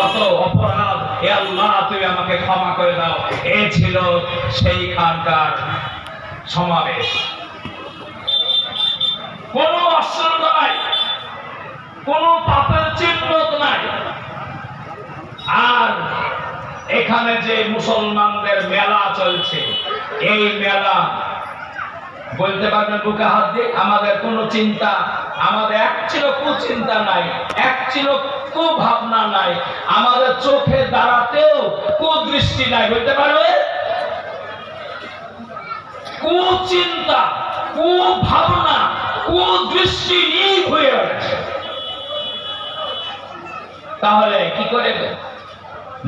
যত অপরাধ এ আল্লাহ তুমি আমাকে ক্ষমা করে দাও। এ ছিল সেইখানকার সমাবেশ। কোনো অশ্লীলতা নাই, কোনো পাপের চিহ্ন নাই। আর এখানে যে মুসলমানদের মেলা চলছে, এই মেলা বলতে পারবেন বুকে হাত দিয়ে, আমাদের কোনো চিন্তা, আমাদের এক ছিল কুচিন্তা নাই, এক ছিল কুভাবনা নাই, আমাদের চোখে দাঁড়াতেও কুদৃষ্টি নাই। বলতে পারবে কুচিন্তা, কুভাবনা, কুদৃষ্টি নীল হয়ে রয়েছে। তাহলে কি করে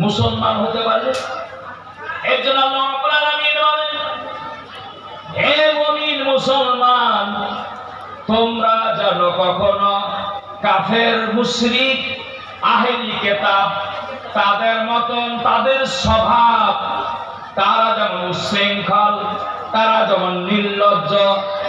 মুসলমান হতে পারবে? এর জন্য আল্লাহ রাব্বুল আলামিন বলেন, হে মুমিন মুসলমান, তোমরা যেন কখনো কাফের মুশরিক আহলি কিতাব তাদের মতন, তাদের স্বভাব, তারা যেমন উচ্ছৃঙ্খল, তারা যেমন নির্লজ্জ,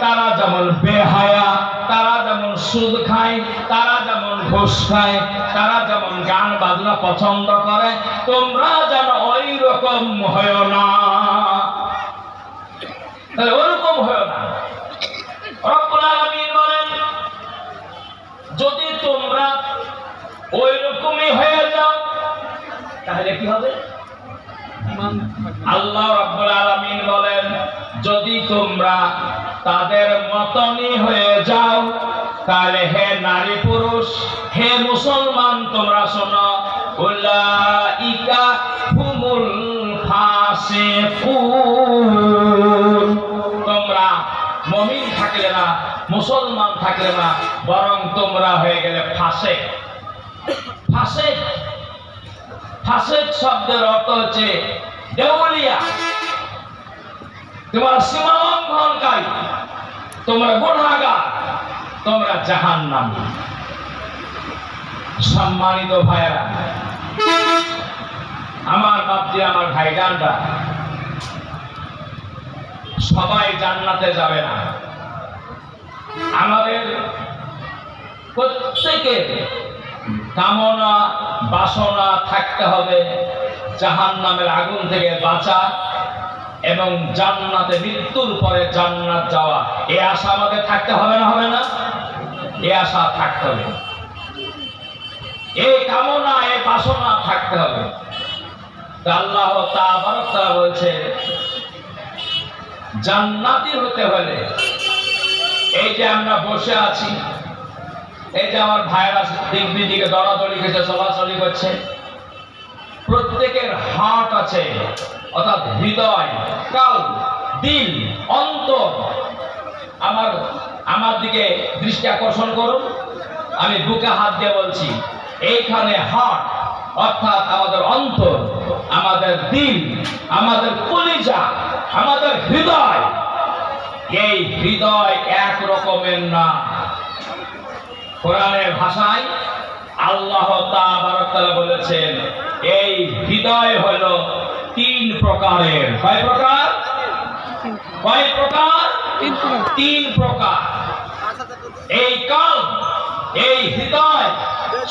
তারা যেমন বেহায়া, তারা যেমন সুদ খায়, তারা যেমন ঘুষ খায়, তারা যেমন গান বাজনা পছন্দ করে, তোমরা যেন ওই রকম হয় না। ওরকম হয় না। রব্বুল আলামিন বলেন, যদি তোমরা ওই রকমই হয়ে যাও তাহলে কি হবে? আল্লাহ রাব্বুল আলামিন বলেন, যদি তোমরা তাদের মতনই হয়ে যাও তাহলে হে নারী পুরুষ, হে মুসলমান, তোমরা শোনো, উলাইকা হুমুল ফাসিকুন। তোমরা মুমিন থাকলে না, মুসলমান থাকলে না, বরং তোমরা হয়ে গেলে ফাসিক। ফাসিক, ফাসিক শব্দের অর্থ হচ্ছে দেউলিয়া, তোমরা সীমা লঙ্ঘনকারী, তোমরা গুনাহগার, তোমরা জাহান্নামী। সম্মানিত ভাইয়েরা, আমার বাপজি, আমার ভাইজানরা, সবাই জান্নাতে যাবে না। আমাদের প্রত্যেকের কামনা বাসনা থাকতে হবে জাহান্নামের আগুন থেকে বাঁচা এবং জান্নাতে, মৃত্যুর পরে জান্নাত যাওয়া। এই আশা আমাদের থাকতে হবে না? হবে না? এই আশা থাকতে হবে, এই কামনা, এই বাসনা থাকতে হবে। আল্লাহ তাআলা বলছে, জান্নাতি হতে হলে এই যে আমরা বসে আছি, এই যে আমার ভাইরা দিক দিকে দৌড়াদৌড়ি খেতে চলাচলি করছে, প্রত্যেকের হার্ট আছে, অর্থাৎ হৃদয়, কাল, দিল, অন্তর। আমার দিকে দৃষ্টি আকর্ষণ করুন, আমি বুকে হাত দিয়ে বলছি, এইখানে হার্ট অর্থাৎ আমাদের অন্তর, আমাদের দিল, আমাদের কলিজা, আমাদের হৃদয়, এই হৃদয় এক রকমের না। কোরআনের ভাষায় আল্লাহ তাআলা বলেছেন, এই হৃদয় হলো তিন প্রকারের। কয় প্রকার? কয় প্রকার? তিন প্রকার। এই কলব, এই হৃদয়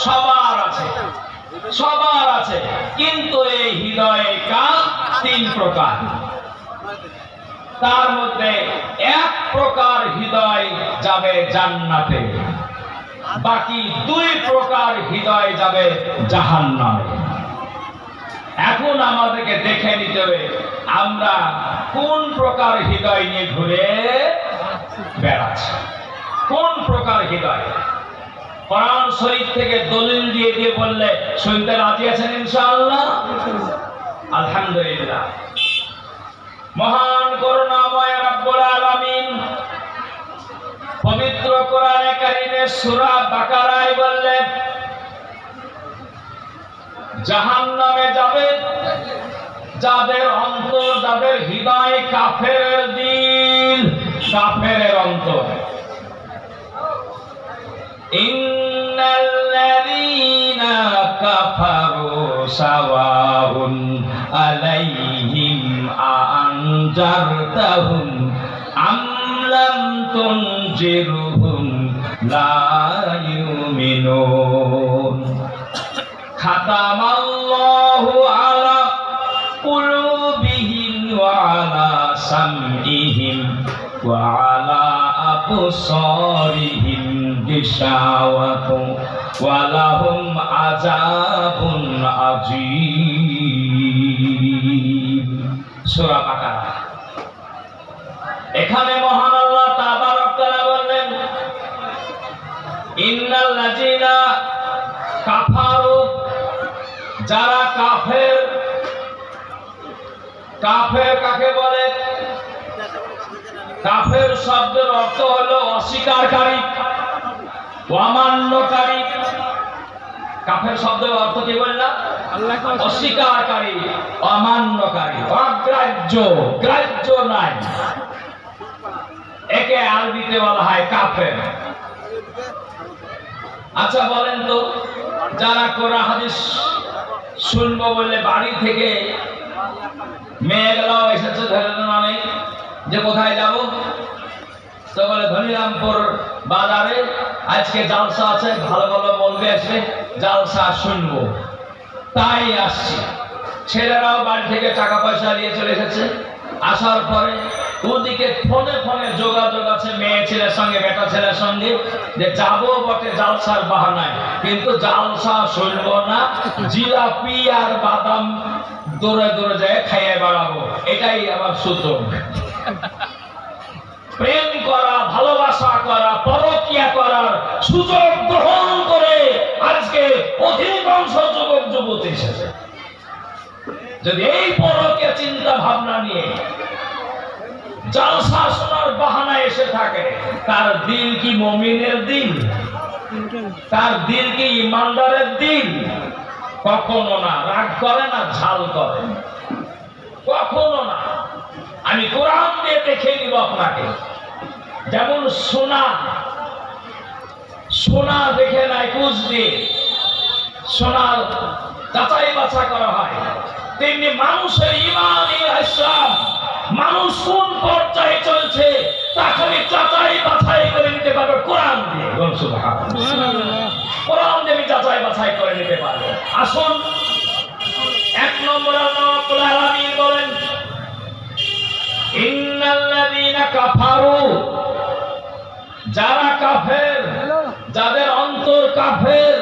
সবার আছে, সবার আছে, কিন্তু এই হৃদয়ে কলব তিন প্রকার। তার মধ্যে এক প্রকার হৃদয় যাবে জান্নাতে, বাকি দুই প্রকার হৃদয় যাবে জাহান্নামে। এখন আমাদেরকে দেখে নিতে হবে আমরা কোন প্রকার হৃদয় নিয়ে ঘুরে বেড়াচ্ছি, কোন প্রকার হৃদয়। কোরআন শরীফ থেকে দলিল দিয়ে দিয়ে বললে শুনতে রাজি আছেন ইনশাআল্লাহ? আলহামদুলিল্লাহ। মহান করুণাময় রব্বুল আলামিন পবিত্র কোরআনে কারীমের সূরা বাকারায় বললেন, জাহান্নামে যাবে যাদের অন্তর, যাদের হৃদয় কাফের দিল, কাফেরের অন্তর। ইন্নাল্লাযীনা কাফারু সাওয়াউন আলাইহিম আনজারতাহুম আম লাম তুনজিরহুম লা ইউমিনুন। খাতামাল্লাহু আলা কুলুবিহিম ওয়া আলা সামইহিম ওয়া আলা আবসারিহিম গিশাওয়াতুন ওয়া লাহুম আযাবুন আযীম। সূরা বাকারা। এখানে মহান আল্লাহ তাবারক তাআলা বললেন, ইন্নাল্লাযীনা কাফারু, যারা কাফের। কাফের কাকে বলে? কাফের শব্দের অর্থ হলো অস্বীকারী, অমান্যকারী। কাফের শব্দের অর্থ কি বললাম? অস্বীকারী, অমান্যকারী, অগ্রাহ্য, গ্রাহ্য নাই। একে আরবিতে বলা হয় কাফের। আচ্ছা বলেন তো, যারা কোরআন হাদিস শুনবো বলে বাড়ি থেকে মেয়েগুলো এসেছে, ধরে নেই যে কোথায় যাব, তো বলে ধনিরামপুর বাজারে আজকে জালসা আছে, ভালো ভালো বলবে, আসবে জালসা শুনবো, তাই আসছি। ছেলেরাও বাড়ি থেকে টাকা পয়সা নিয়ে চলে এসেছে। আসার পরে ওদিকে ফোনে ফোনে যোগাযোগ আছে মেয়ে ছেলের সঙ্গে, বেটা ছেলের সঙ্গে, যে যাবো বটে জালসার বাহানায়, কিন্তু জালসা শুনবো না, জিলাপি আর বাদাম দৌড়ে দৌড়ে যায় খাইয়ে বেড়াবো। এটাই আবার সুযোগ। প্রেম করা, ভালোবাসা করা, পরকীয়া করার সুযোগ গ্রহণ করে আজকে অধিকাংশ যুবক যুবতী এসেছে। যদি এই পরকীয়া চিন্তা ভাবনা নিয়ে জালসা শোনার বাহানায় এসে থাকে, তার দিল কি মুমিনের দিল? তার দিল কি ইমানদারের দিল? কখনো না। রাগ করে না, ঝাল করে, কখনো না। আমি কোরআন দিয়ে দেখে নিব আপনাকে। যেমন সোনা, সোনা দেখে নাই কুচ দিয়ে সোনার যাচাই বাছা করা হয়, তেমনি মানুষের ঈমান, ইসলাম, মানুষ কোন পর্যায়ে চলছে তা খালি যাচাই বাছাই করে নিতে পারবে কোরআন দিয়ে। কোরআন দিয়ে আমি যাচাই বাছাই করে নিতে পারবো। আসুন, এক নম্বর আল্লাহ রাব্বুল আলামিন বলেন, ইন্নাল্লাযীনা কাফারু, যারা কাফের, যাদের অন্তর কাফের,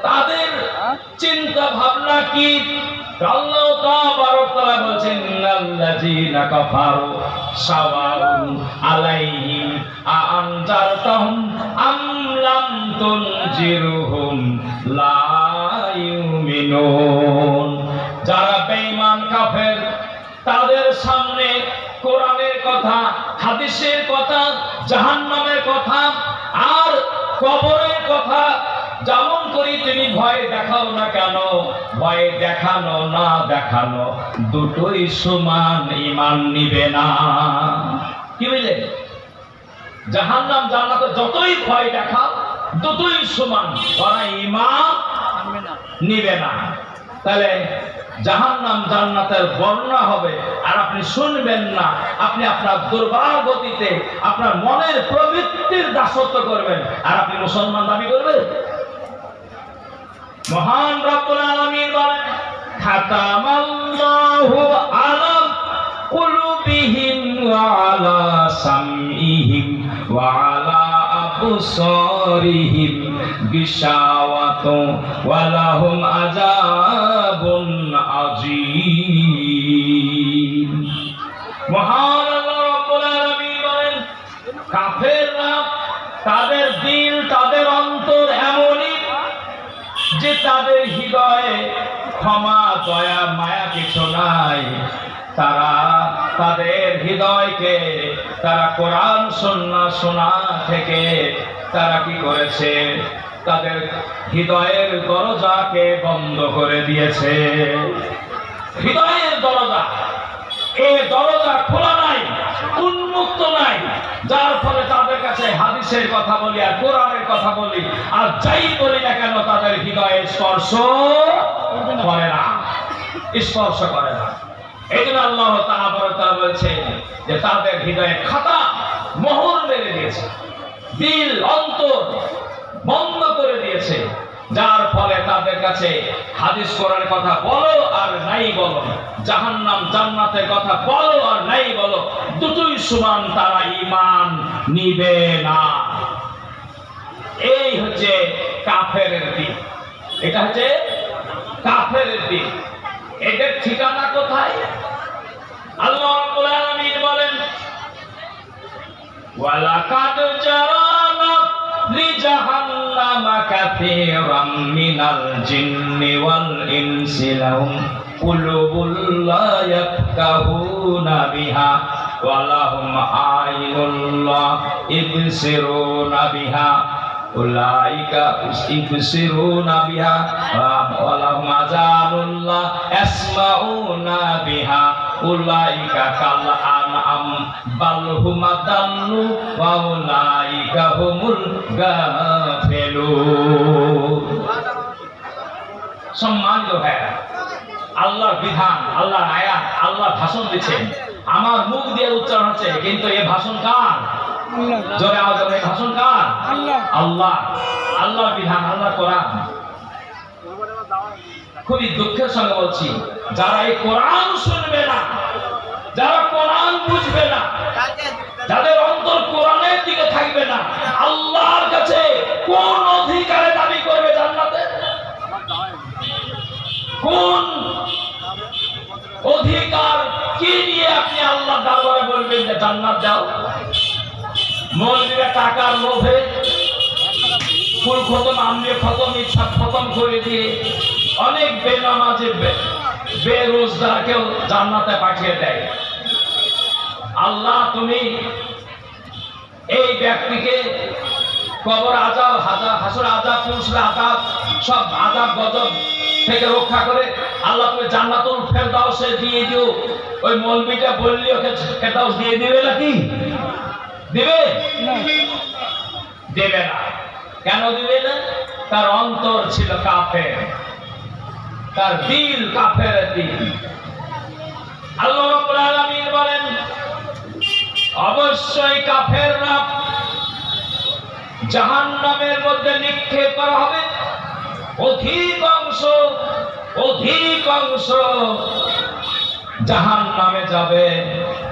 তাদের চিন্তা ভাবনা কি? আল্লাহ তাবারক তাআলা বলেন, ইন্নাল্লাযীনা কাফারু সাওয়াউন আলাইহিম আনজারতাহুম আম লাম তুনজিরহুম লা ইউমিনুন। যারা বেঈমান কাফের, তাদের সামনে কোরআনের কথা, হাদিসের কথা, জাহান্নামের কথা আর কবরের কথা যেমন করি তুমি ভয় দেখাও না কেন, ভয় দেখানো না দেখানো দুটোই সমান, ঈমান নিবে না। কি বুঝলে? জাহান্নাম জান্নাতে যতই ভয় দেখাও দুটোই সমান, ওরা ঈমান নিবে না। তাহলে জাহান্নাম জান্নাতের বর্ণনা হবে আর আপনি শুনবেন না, আপনি আপনার দুর্বল গতিতে আপনার মনের প্রবৃত্তির দাসত্ব করবেন, আর আপনি মুসলমান দাবি করবেন? মহান রব্বুল আলামিন বলেন, খাতামাল্লাহু আলা কুলুবিহিম ওয়া আলা সামইহিম ওয়া আলা আবসারিহিম গিশাওয়াতুন ওয়া লাহুম আযাবুন আযীম। মহান আল্লাহ রাব্বুল আলামিন বলেন, কাফেররা, তাদের দিল, তাদের অন্তর এমনই যে তাদের হৃদয়ে ক্ষমা, দয়া, মায়া কিছু নাই। তারা তাদের হৃদয়কে তারা কোরআন সুন্নাহ শোনা থেকে তারা কি করেছে? তাদের হৃদয়ের দরজাকে বন্ধ করে দিয়েছে। হৃদয়ের দরজা, এই দরজা খোলা নাই, উন্মুক্ত নাই, যার ফলে তাদের কাছে হাদিসের কথা বলি আর কোরআনের কথা বলি আর যাই বলি না কেন, তাদের হৃদয়ে স্পর্শ করে না, স্পর্শ করে না। এই জন্য আল্লাহ তাআলা বলছেন যে তাদের হৃদয়ে খাতা মোহর মেরে দিয়েছে, দিল অন্তর বন্ধ করে দিয়েছে। যার ফলে তাদের কাছে হাদিস কোরআনের কথা বলো আর নাই বলো, জাহান্নাম জান্নাতের কথা বলো আর নাই বলো, দুটোই সমান, তারা ঈমান নিবে না। এই হচ্ছে কাফেরের দিন, এটা হচ্ছে কাফেরের দিন। এদের ঠিকানা কোথায়? আল্লাহ রাব্বুল আলামিন বলেন, ওয়ালাকাদ জারানা লিজাহান্নামা কাসীরাম মিনাল জিন্নি ওয়াল ইনসি লাহুম কুলুবুল লা ইয়াফকাহুনা বিহা ওয়া লাহুম আ'ইনুল লা ইবসিরুনা বিহা উলাইকা ইবসিরুনা বিহা ওয়া লাহুম আযানুল লা ইয়াসমাউনা বিহা উলাইকা কাল আনআম বাল হুম আদাল্লু ওয়া উলাইকা হুমুল গাফিলুন। সম্মানিত ভাইরা, আল্লাহর বিধান, আল্লাহর আয়াত, আল্লাহ ভাষণ দিচ্ছেন, আমার মুখ দিয়ে উচ্চারণ হচ্ছে, কিন্তু এই ভাষণ কার? জোরে আওয়াজ করে, ভাষণ কার? আল্লাহ। আল্লাহর বিধান, আল্লাহর কোরআন। খুবই দুঃখের সঙ্গে বলছি, যারা এই কোরআন শুনবে না, যারা কোরআন বুঝবে না, যাদের অন্তর কোরআনের দিকে থাকবে না, আল্লাহর কাছে কোন অধিকারে দাবি করবে জান্নাতে? কোন অধিকার কি নিয়ে আপনি আল্লাহর দরবারে বলবেন যে জান্নাত দাও? মৌলবীরা টাকার লোভে ফুল খতম, আমলে খতম, ইচ্ছা খতম করে দিয়ে অনেক বেনামাজি বেরোজগারকেও জান্নাতে পাঠিয়ে দেয়। আল্লাহ, তুমি এই ব্যক্তিকে কবর আযাব, হাসর আযাব, ফুলসিরাত আযাব, সব আযাব গজব থেকে রক্ষা করে আল্লাহ তুমি জান্নাতুল ফেরদাউসে দিয়ে দিও। ওই মৌলবীটা বললি ওকে ফেরদাউস দিয়ে দিবে নাকি? দিবে? দেবে না। কেন দিবে না? তার অন্তর ছিল কাফের, তার দিল কাফের দিল। আল্লাহ রাব্বুল আলামিন বলেন, অবশ্যই কাফেররা জাহান্নামের মধ্যে নিক্ষেপ করা হবে। অধিকাংশ জাহান্নামে যাবে।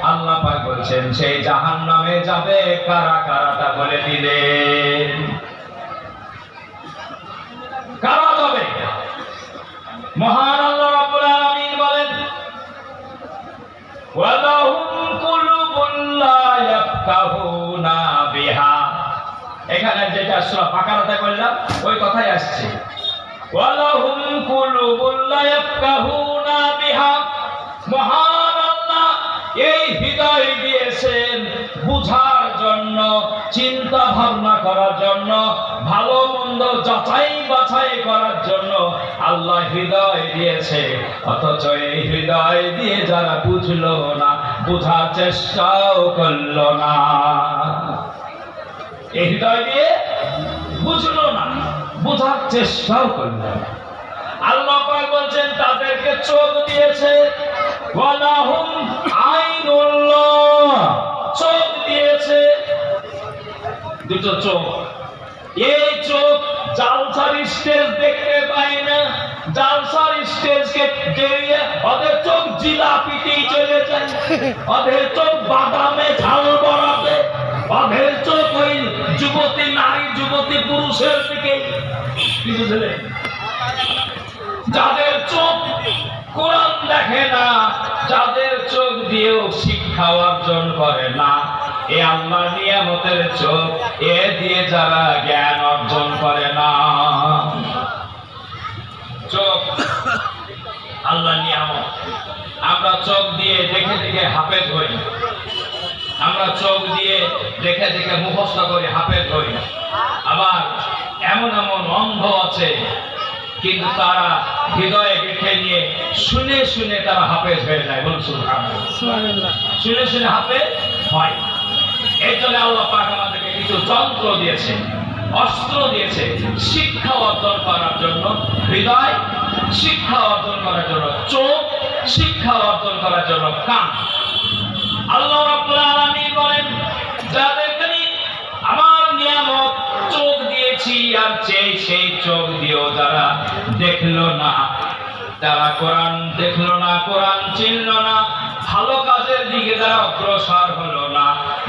আল্লাহ পাক বলছেন, সেই জাহান্নামে যাবে কারা কারা, তা বলে দিলেন। কারা যাবে? মহান আল্লাহ রাব্বুল আলামিন বলেন, ওয়ালাহুম কুলুবুন লা ইয়াফকাহুনা বিহা। এখানে যেটা সূরা বাকারাতে বললাম ওই কথাই আসছে, ওয়ালাহুম কুলুবুন লা ইয়াফকাহুনা বিহা। মহান আল্লাহ এই হৃদয় দিয়েছেন বুঝার জন্য, চিন্তা ভাবনা করার জন্য, ভালো মন্দ যাচাই বাছাই করার জন্য আল্লাহ হৃদয় দিয়েছে। অথচ এই হৃদয় দিয়ে যারা বুঝলো না, বুঝার চেষ্টাও করলো না, এই হৃদয় দিয়ে বুঝলো না, বুঝার চেষ্টাও করলো না। আল্লাহ পাক বলছেন তাদেরকে চোখ দিয়েছে, ওয়ালাহুম আইনুল্লাহ, চোখ দিয়েছে, দুটো চোখ। এই চোখ জালসার স্টেজ দেখতে পায় না, জালসার স্টেজকে দেরিয়ে ওদের চোখ জিলাপিতেই চলে যায়, ওদের চোখ বাদামে ঝাল বড়াবে, ওদের চোখ ওই যুবতী নারী, যুবতী পুরুষের দিকে। কি বুঝলেন? যাদের চোখ কোরআন দেখে না, যাদের চোখ দিয়েও শিক্ষা অর্জন করে না, এ আল্লাহর নিয়ামতের চোখ, এ দিয়ে যারা জ্ঞান অর্জন করে না। চোখ আল্লাহর নিয়ামত। আমরা চোখ দিয়ে দেখে দেখে হাফেজ হই, আমরা চোখ দিয়ে দেখে দেখে মুখস্থ করি, হাফেজ হই। আবার এমন এমন অন্ধ আছে, কিন্তু তারা হৃদয়ে গেঁথে নিয়ে শুনে শুনে তারা হাফেজ হয়ে যায়। বলুন সুবহানাল্লাহ। শুনে শুনে হাফেজ হয়। এর জন্য আল্লাহ পাক আমাদেরকে কিছু যন্ত্র দিয়েছে, অস্ত্র দিয়েছে, শিক্ষা অর্জন করার জন্য হৃদয়, শিক্ষা অর্জন করার জন্য চোখ, শিক্ষা অর্জন করার জন্য কান। আল্লাহ রাব্বুল আলামিন বলেন, যাদেরকে আমার নিয়ামত চোখ দিয়েছি, দেখছি আর সেই চোখ দিয়েও যারা দেখলো না, যারা কোরআন দেখলো না, কোরআন চিনল না, ভালো কাজের দিকে যারা অগ্রসর হলো না,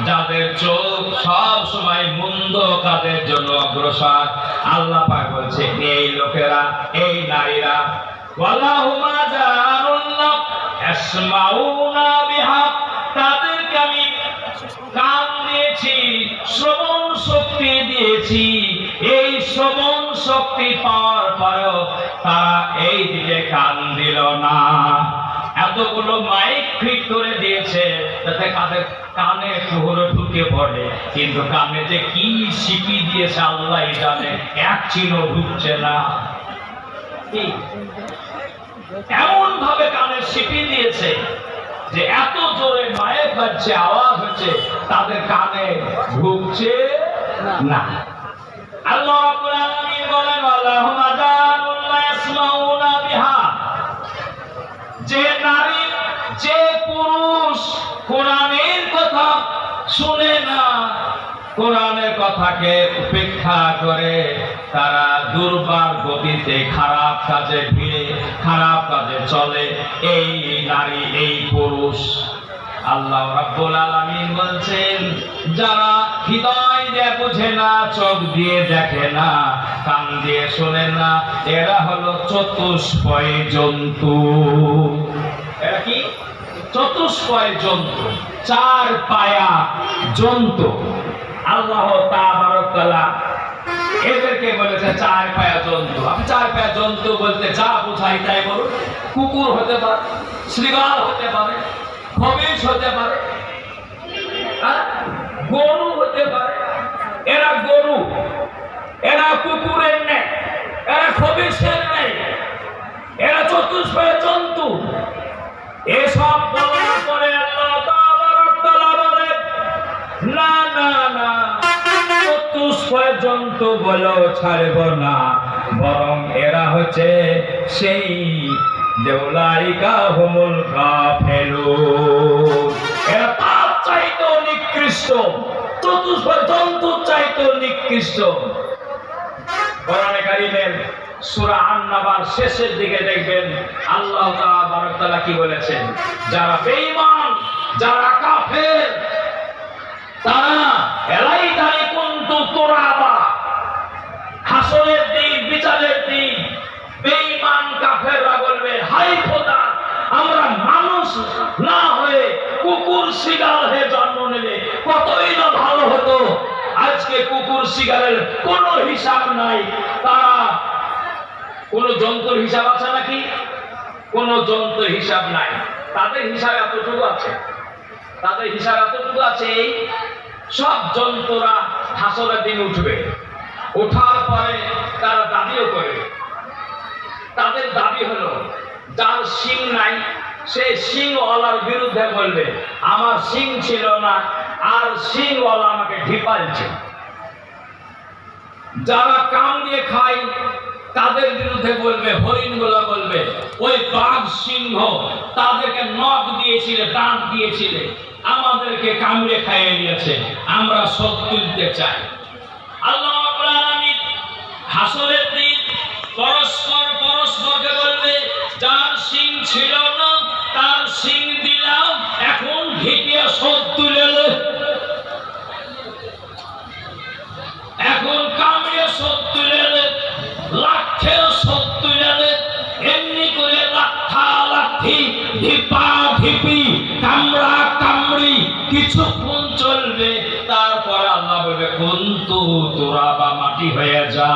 যাদের চোখ সব সময় মন্দ কাজের জন্য অগ্রসর, আল্লাহ পাক বলছে এই লোকেরা, এই নারীরা, ওয়াল্লাহু মাজানুল্লাহ ইয়াসমাউনা বিহা, তাদেরকে আমি কান দিয়েছি, শ্রবণ শক্তি দিয়েছি। এই শ্রবণ শক্তি পাওয়ার পরেও তারা এই দিকে কান দিল না। এতগুলো মাইক ফিট করে দিয়েছে যাতে কানে পুরো ঢুকে পড়ে, কিন্তু কানে যে কি সিপি দিয়েছে আল্লাহ জানে, এক চিহ্ন ঢুকছে না। এমন ভাবে কানে সিপি দিয়েছে যে এত জোরে মাইক বাজছে, আওয়াজ হচ্ছে, তাদের কানে ঢুকছে না। আল্লাহ রাব্বুল আলামিন বলেন আল্লাহু মাজানুল্লাহ ইয়াসমাউনা বিহা, যে নারী, যে পুরুষ কোরআনের কথা শুনে না, কোরআনের কথাকে উপেক্ষা করে, তারা দুর্বার গতিতে খারাপ কাজে ভিড়ে, খারাপ কাজে চলে, এই নারী, এই পুরুষ। আল্লাহ রাব্বুল আলামিন বলছেন যারা হৃদয় দিয়ে বোঝে না, চোখ দিয়ে দেখে না, কান দিয়ে শোনে না, এরা হলো চতুষ্পয় জন্তু। এরা কি? চতুষ্পয় জন্তু, চার পায়া জন্তু। আল্লাহ তাবারক তাআলা এদেরকে বলেছে চার পায়া জন্তু। আপনি চার পায়া জন্তু বলতে যা বোঝাই তাই বলুন। কুকুর হতে পারে, শৃগাল হতে পারে, খবিশ হতে পারে, গরু হতে পারে। এরা গরু, এরা কুকুরের নেই, এরা খবিশের নেই, এরা চতুষ্পয় জন্তু। এসব বলার পরে আল্লাহ তাবারক তাআলা বলেন না না না, চতুষ্পয় জন্তু বলো ছাড়ব না, বরং এরা হচ্ছে সেই দেউলাইকা হুমুল কাফেরুন, এরা তার চাইতেও নিকৃষ্ট, চতুষ্পয় জন্তু চাইতেও নিকৃষ্ট। কোরআনে কারীমের সূরা আন-নাবার শেষের দিকে দেখবেন আল্লাহ তাবারক তাআলা কি বলেছেন, যারা বেঈমান, যারা কাফের, তারা এলাইতানি কুনতু তুরাবা, হাসরের দিন, বিচারের দিন বেঈমান কাফেররা বলবে হায় খোদা, আমরা মানুষ না হয়ে কুকুর শিগাল হয়ে জন্ম নিলে কতই না ভালো হতো। আজকে কুকুর শিগালের কোনো হিসাব নাই। তারা কোন জন্তুর হিসাব আছে নাকি? কোন জন্তুর হিসাব নাই। তাদের হিসাব এতটুকু আছে, তাদের হিসাব এতটুকু আছে, এই সব জন্তুরা হাসরের দিন উঠবে, ওঠার পরে তারা দাবিও করে। তাদের দাবি হলো যার শিং নাই সে শিংওয়ালার বিরুদ্ধে বলবে আমার শিং ছিল না আর শিংওয়ালা আমাকে ঢিপালছে। যারা কাম দিয়ে খায় তাদের বিরুদ্ধে বলবে, হরিণগুলা বলবে ওই বাঘ সিংহ তাদেরকে নখ দিয়েছিলে, দাঁত দিয়েছিলে, আমাদেরকে কামড়ে খাইয়ে নিয়েছে, আমরা শোধ তুলতে চাই। আল্লাহ রাব্বুল আলামিন হাসরের দিন পরস্পরকে বলবে যার শিং ছিল না তার শিং দিলাম, এখন ঘিটিয়া শোধ তুলে নে, এখন কামড়ে শোধ তুলে নে, লাঠেও শোধ তুলে নে। এমনি করে লাঠা লাঠি, ধিপা ধিপি, কামড়া কামড়ি কিছুক্ষণ চলবে, তারপরে আল্লাহ বলবে কুনতু তুরাবা, মাটি হয়ে যা।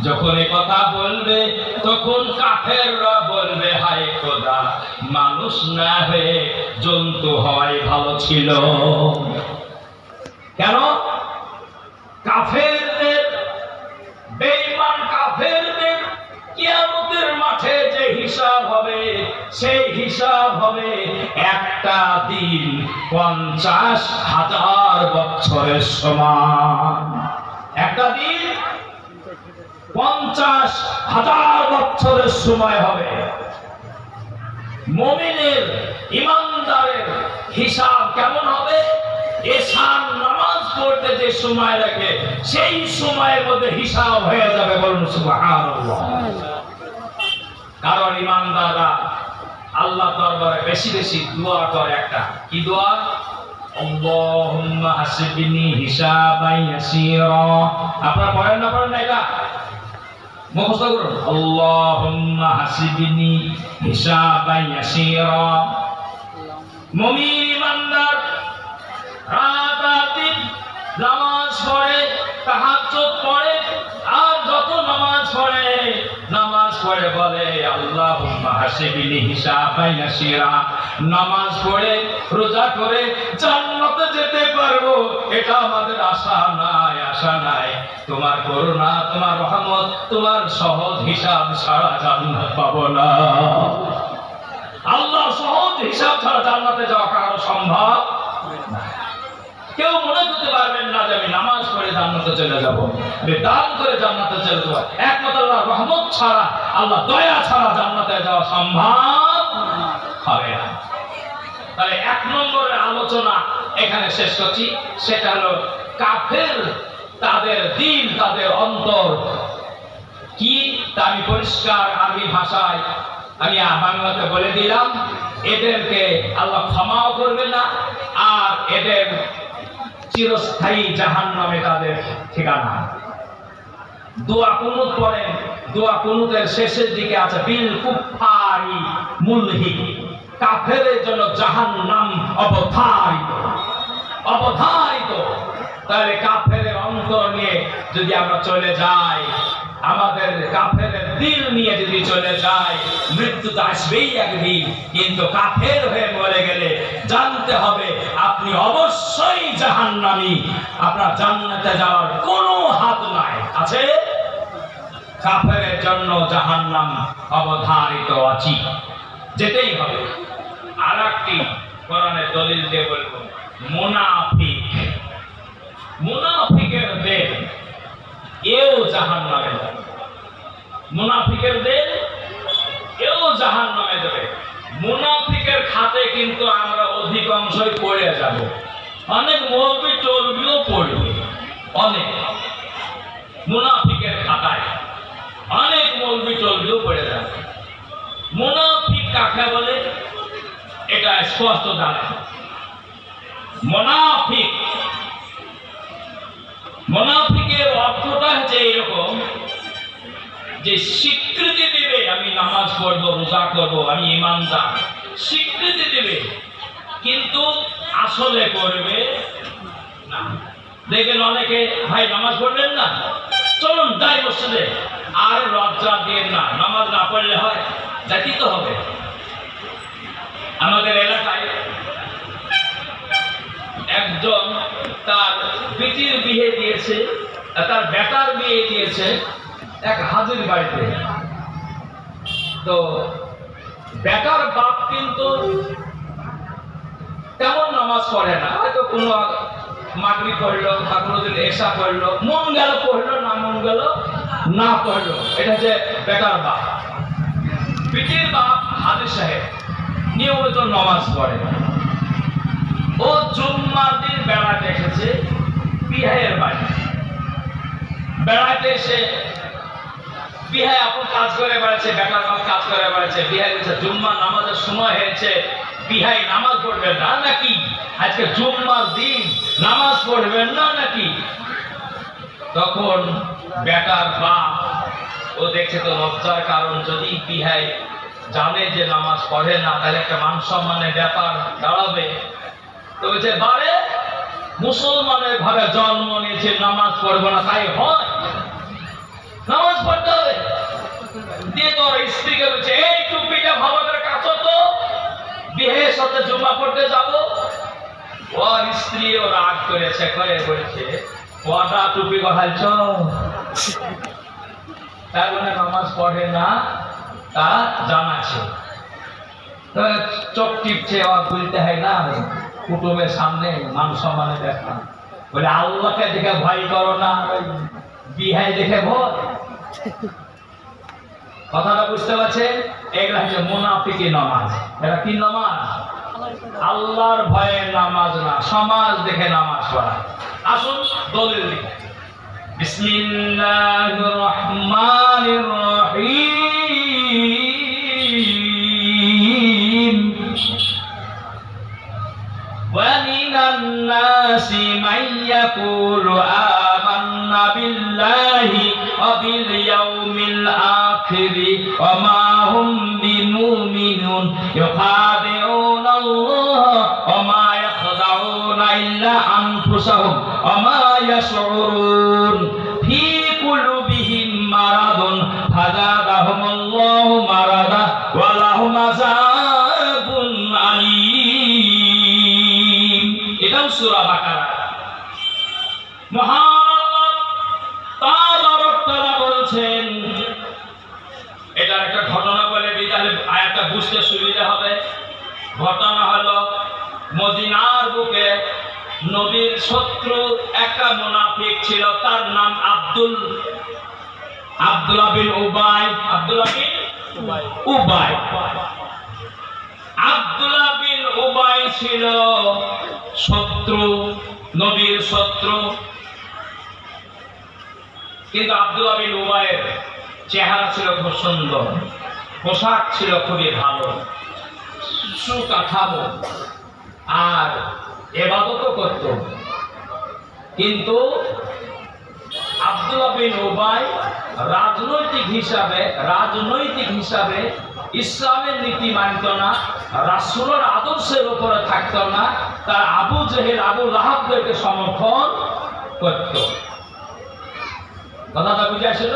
যখন এই কথা বলবে তখন কাফেররা বলবে হায় খোদা, মানুষ না হয়ে জন্তু হওয়াই ভালো ছিল। কেন? কাফেরদের, বেঈমান কাফেরদের কিয়ামতের মাঠে যে হিসাব হবে সেই হিসাব হবে একটা দিন 50,000 বছরের সমান। একটা দিন 50,000 বছরের সময় হবে। মুমিনের, ইমানদারের হিসাব কেমন হবে? এশার নামাজ পড়তে যে সময় লাগে সেই সময়ের মধ্যে হিসাব হয়ে যাবে, বলুন সুবহানাল্লাহ। কারণ ইমানদাররা আল্লাহ দরবারে বেশি বেশি দোয়া করে। একটা কি দোয়া? আল্লাহুম্মা হাসিবনি হিসাবান ইয়াসীরা। আপনারা পড়েন না পড়েন না? এটা মুখস্থ করুন। আল্লাহুম্মা হাসিবনি হিসাবান ইয়াসীরা। মুমিন ইমানদার রাত আর দিন নামাজ পড়ে, তাহাজ্জুদ পড়ে, আর যত নামাজ পড়ে বলে আল্লাহুম্মা হাসিবনি হিসাবান ইয়াসীরা। নামাজ পড়ে রোজা করে জান্নাতে যেতে পারবো, এটা আমাদের আশা নাই। তোমার করুণা, তোমার রহমত, তোমার সহজ হিসাব ছাড়া জান্নাত পাবো না। আল্লাহ সহজ হিসাব ছাড়া জান্নাতে যাওয়া কারো সম্ভব না। কেউ মনে করতে পারবেন না যে আমি নামাজ পড়ে জান্নাতে চলে যাব, আমি দান করে জান্নাতে চলে যাব। একমাত্র আল্লাহর রহমত ছাড়া, আল্লাহ দয়া ছাড়া জান্নাতে যাওয়া সম্ভব হবে না। তাহলে এক নম্বরের আলোচনা এখানে শেষ করছি, সেটা হলো কাফের, তাদের দিল, তাদের অন্তর কি তা আমি পরিষ্কার আরবি ভাষায় আমি বাংলাতে বলে দিলাম। এদেরকে আল্লাহ ক্ষমাও করবে না, আর এদের চিরস্থায়ী জাহান্নামে তাদের ঠিকানা। দোয়া কুনুত পড়েন, দোয়া কুনুতের শেষের দিকে আছে বিল কুফারি মুলহি, কাফেরের জন্য জাহান্নাম অবধারিত। তাহলে কাফেরের অন্তর নিয়ে যদি আমরা চলে যাই, আমাদের কাফেরের দিল নিয়ে যদি চলে যাই, মৃত্যু তো আসবেই একদিন। কিন্তু কাফের হয়ে মরে গেলে জানতে হবে আপনি অবশ্যই জাহান্নামী, আপনার জান্নাতে যাওয়ার কোনো হাত নাই। আছে? কাফেরের জন্য জাহান্নাম অবধারিত আছে, যেতেই হবে। আর একটি কোরআনের দলিল দিয়ে বলবো, মুনাফিকের দেহ এও জাহান্নামে যাবে। মুনাফিকের দেহ এও জাহান্নামে যাবে। মুনাফিকের খাতে কিন্তু আমরা অধিকাংশই পড়ে যাব। অনেক মৌলবি টলবিও পড়বে, অনেক মুনাফিকের খাতায় অনেক মৌলবি টলবিও পড়ে যাবে। মুনাফিক কাকে বলে এটা স্পষ্ট জানেন। মুনাফিকের অর্থটা হচ্ছে এরকম যে স্বীকৃতি দিবে আমি নামাজ পড়বো, রোজা করবো, আমি ইমানদার, স্বীকৃতি দিবে, কিন্তু আসলে করবে না। দেখবেন অনেকে, ভাই নামাজ পড়বেন না, চলুন যাই মসজিদে, আর লজ্জা দিয়ে না, নামাজ না পড়লে হয়, যাইতে তো হবে। আমাদের এলাকায় একজন তার বেটির বিয়ে দিয়েছে, তার বেটার বিয়ে দিয়েছে এক হাজির বাড়িতে। তো বেটার বাপ কিন্তু তেমন নামাজ পড়ে না, হয়তো কোনো মাগরিব পড়লো, বা কোনোদিন এশা পড়লো, মন গেল পড়লো, না মন গেল না পড়লো। এটা হচ্ছে বেটার বাপ। বেটির বাপ হাজির সাহেব নিয়মিত নামাজ পড়ে। ও জুম্মার দিন বেড়াতে এসেছে বিহাইয়ের বাড়ি। বেড়াতে এসে বিহাই আপন কাজ করে বেড়াচ্ছে, বেটার বাপ কাজ করে বেড়াচ্ছে। বিহাই বলছে জুম্মার নামাজের সময় হয়েছে, বিহাই নামাজ পড়বেন না নাকি? আজকে জুম্মার দিন নামাজ পড়বেন না নাকি? তখন বেটার বাপ ও দেখছে তো লজ্জার কারণ, যদি বিহাই জানে যে নামাজ পড়ে না তাহলে একটা মান সম্মানের ব্যাপার দাঁড়াবে। তো বলছে বারে মুসলমানের ঘরে জন্ম নিয়েছে, নামাজ পড়বো না তাই হয়? নামাজ পড়তে হবে। দিয়ে তোর স্ত্রীকে বলছে এই টুপিটা ভালো করে কাছো তো, বিয়ের সাথে জুম্মা পড়তে যাবো। ওর স্ত্রী ও রাগ করেছে, করে বলছে কটা টুপি গড়াইছ, তার মানে নামাজ পড়ে না তা জানাচ্ছে। চোখ টিপছে, ওর বলতে হয় না কুটুমের সামনে মান সম্মানে দেখা, বলে আল্লাহকে দেখে ভয় করো না, বিহাই দেখে ভয়। কথাটা বুঝতে পারছেন? এগুলা হচ্ছে মুনাফিকি নামাজ। এটা কি নামাজ? আল্লাহর ভয়ে নামাজ না, সমাজ দেখে নামাজ পড়া। আসুন দলিল দিকে। বিসমিল্লাহির রহমানির রহিম। ওয়া মিনান নাসি মান ইয়াকুলু আমান্না বিল্লাহি ওয়া বিল ইয়াউমিল আখির ওয়া মা হুম বিমুমিনুন ইউখাদিউনা আল্লাহ ওয়া মা ইয়াখদাউনা ইল্লা আনফুসাহুম ওয়া মা ইয়াশউরুন ফি কুলুবিহিম মারাদুন ফাযাদাহুমুল্লাহু মারাদা ওয়া লাহুম আযাবুন আলীম। এটাও সূরা বাকারা। মহান আল্লাহ তাবারক তাআলা বলছেন, এটার একটা ঘটনা বলে দিই তাহলে আয়াতটা বুঝতে সুবিধা হবে। ঘটনা হলো মদিনার বুকে নবীর শত্রু একটা মুনাফিক ছিল, তার নাম আব্দুল্লাহ বিন উবাই। আব্দুল্লাহ বিন উবাই ছিল শত্রু, নবীর শত্রু। কিন্তু আব্দুল্লাহ বিন উবাইয়ের চেহারা ছিল খুব সুন্দর, পোশাক ছিল খুবই ভালো, সুকাঠামো, আর ইবাদতও করত। কিন্তু আব্দুল্লাহ বিন উবাই রাজনৈতিক হিসাবে ইসলামের নীতি মানত না, রাসূলের আদর্শের উপরে থাকতো না, তার আবু জেহেল আবু লাহাবদেরকে সমর্থন করত। কথাটা বুঝে আসল?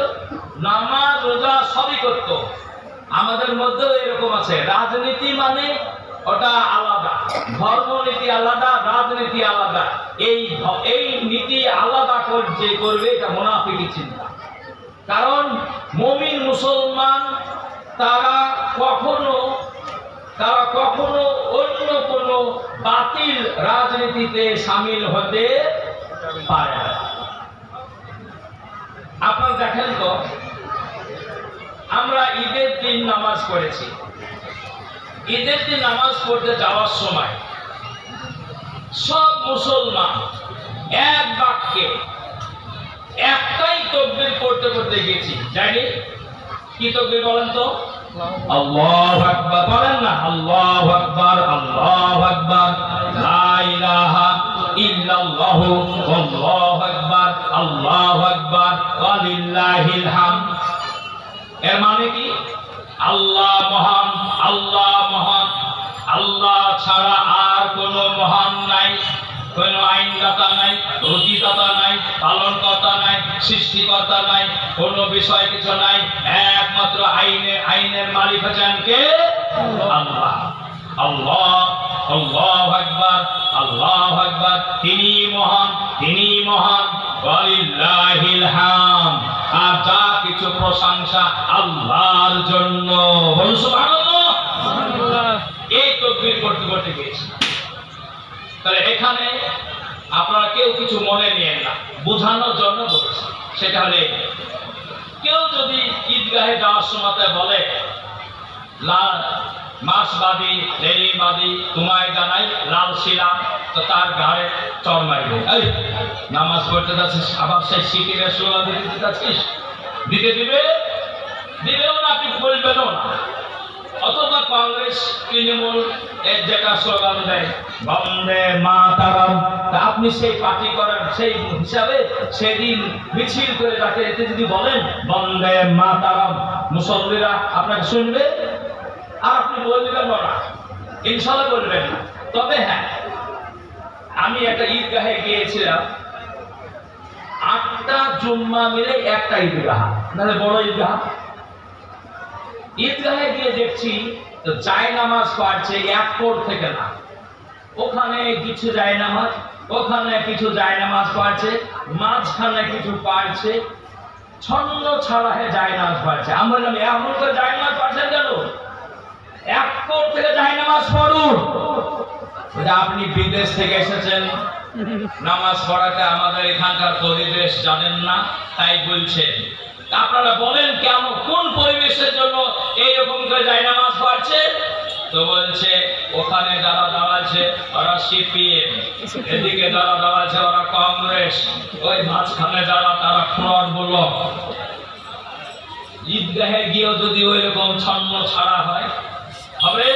নামাজ রোজা সবই করত। আমাদের মধ্যেও এরকম আছে, রাজনীতি মানে ওটা আলাদা, ধর্মনীতি আলাদা, রাজনীতি আলাদা। এই নীতি আলাদা যে করবে এটা মুনাফিকি চিন্তা। কারণ মুমিন মুসলমান তারা কখনো অন্য কোনো বাতিল রাজনীতিতে শামিল হতে পারে না। আপনারা দেখেন তো, আমরা ঈদের দিন নামাজ পড়েছি। ঈদের দিন নামাজ পড়তে যাওয়ার সময় সব মুসলমান এক বাক্যে একটাই তাকবীর করতে গেছি, জানি কি তাকবীর বলেন তো? আল্লাহু আকবার বলেন না? আল্লাহু আকবার, আল্লাহু আকবার, লা ইলাহা ইল্লাল্লাহু, আল্লাহু আকবার, আল্লাহু আকবার, ওয়া লিল্লাহিল হামদ। এর মানে কি? আল্লাহ মহান, আল্লাহ মহান, আল্লাহ ছাড়া আর কোনো মহান নাই, কোনো আইনদাতা নাই, রুচিদাতা নাই, পালনকর্তা নাই, সৃষ্টিকর্তা নাই, কোনো বিষয় কিছু নাই। একমাত্র আইনের মালিক হচ্ছেন কে? আল্লাহ। আল্লাহ, আল্লাহু আকবার, আল্লাহু আকবার, তিনি মহান, তিনি মহান, ওয়ালিল্লাহিল হামদ। আর যা কিছু প্রশংসা আল্লাহর জন্য। বলুন সুবহানাল্লাহ। এই তাকবীর করতে গেছি। তাহলে এখানে আপনারা কেউ কিছু মনে নিয়েন না, বোঝানোর জন্য বলছি। সেটা হলে কেউ যদি ঈদগাহে যাওয়ার সময় বলে মাসবাদী, রেলিবাদী, তোমায় জানাই লাল শিলা, তো তার গায়ে চড় মারবে। এই নামাজ পড়তে যাচ্ছিস, আবার সেই সিটির স্লোগান দিতে যাচ্ছিস, দিবেও না, আপনি বলবেনও না। অথবা কংগ্রেস, তৃণমূল এর যেটা স্লোগান দেয় বন্দে মাতরম, আপনি সেই পার্টি করার সেই হিসাবে সেদিন মিছিল করে তাকে এতে যদি বলেন বন্দে মাতরম, মুসল্লিরা আপনাকে শুনবে আর আপনি বলবেন না, ইনশাআল্লাহ বলবেন না। তবে হ্যাঁ, আমি একটা ঈদগাহে গিয়েছিলাম, 8টা জুম্মা মিলে একটা ঈদগাহ, মানে বড় ঈদগাহ। ঈদগাহে গিয়ে দেখছি তো জায়নামাজ পড়ছে এক কোণ থেকে না, ওখানে কিছু জায়নামাজ, ওখানে কিছু জায়নামাজ পড়ছে, মাঝখানে কিছু পড়ছে, ছন্ন ছাড়া জায়নামাজ পড়ছে। আমরা বললাম এমন করে জায়নামাজ পড়ছেন কেন? এক কোণ থেকে জায়নামাজ পড়ুন। আপনি বিদেশ থেকে এসেছেন, নামাজ পড়াতে আমাদের এখানকার পরিবেশ জানেন না, তাই বলছেন। আপনারা বলেন কেন, কোন পরিবেশের জন্য এইরকম করে জায়নামাজ পড়ছে? তো বলছে ওখানে যারা দাঁড়াচ্ছে ওরা সিপিএম, এদিকে যারা দাঁড়াচ্ছে ওরা কংগ্রেস, ওই মাঝখানে যারা তারা ফ্রড ব্লক। ঈদগাহে গিয়েও যদি ওই রকম ছন্ন ছাড়া হয় হবে।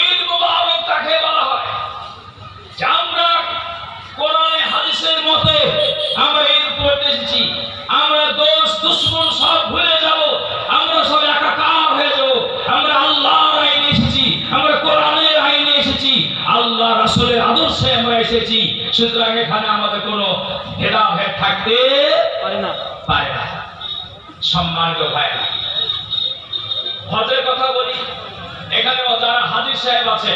ঈদ মুবারক কাকে বলা হয়? যে আমরা কোরআনে হাদিসের মতে আমরা ঈদ করতে এসেছি, আমরা দোষ দুশ্মন সব ভুলে যাব, আমরা সব একাকার হয়ে যাব। আমরা আল্লাহর আইনে এসেছি, আমরা কোরআনের আইনে এসেছি, আল্লাহ রাসূলের আদর্শে আমরা এসেছি। সুতরাং এখানে আমাদের কোনো ভেদাভেদ থাকতে পারে না। সম্মানিত ভাইরা, হজের কথা বলি। এখানে যারা হাজির সাহেব আছে